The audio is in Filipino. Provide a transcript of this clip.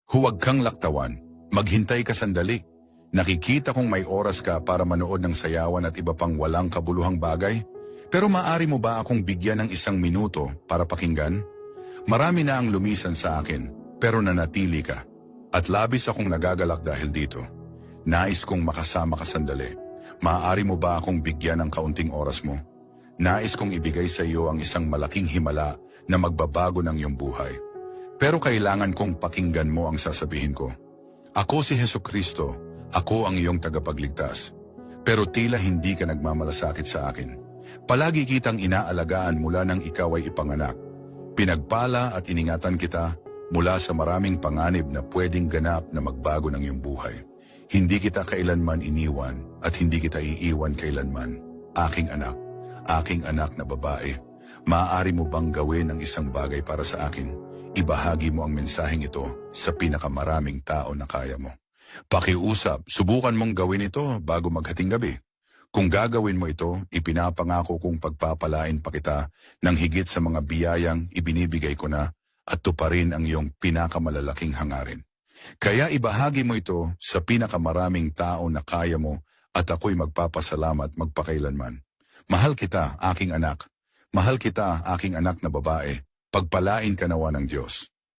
Huwag kang laktawan. Maghintay ka sandali. Nakikita kong may oras ka para manood ng sayawan at iba pang walang kabuluhang bagay. Pero maari mo ba akong bigyan ng 1 minuto para pakinggan? Marami na ang lumisan sa akin, pero nanatili ka. At labis akong nagagalak dahil dito. Nais kong makasama ka sandali. Maaari mo ba akong bigyan ng kaunting oras mo? Nais kong ibigay sa iyo ang isang malaking himala na magbabago ng iyong buhay. Pero kailangan kong pakinggan mo ang sasabihin ko. Ako si Hesukristo, ako ang iyong tagapagligtas. Pero tila hindi ka nagmamalasakit sa akin. Palagi kitang inaalagaan mula nang ikaw ay ipanganak. Pinagpala at iningatan kita mula sa maraming panganib na pwedeng ganap na magbago ng iyong buhay. Hindi kita kailanman iniwan at hindi kita iiwan kailanman. Aking anak na babae, maaari mo bang gawin ang isang bagay para sa akin? Ibahagi mo ang mensaheng ito sa pinakamaraming tao na kaya mo. Pakiusap, subukan mong gawin ito bago maghating gabi. Kung gagawin mo ito, ipinapangako kong pagpapalain pa kita ng higit sa mga biyayang ibinibigay ko na at tuparin ang iyong pinakamalalaking hangarin. Kaya ibahagi mo ito sa pinakamaraming tao na kaya mo at ako'y magpapasalamat magpakailanman. Mahal kita, aking anak. Mahal kita, aking anak na babae. Pagpalain ka nawa ng Diyos.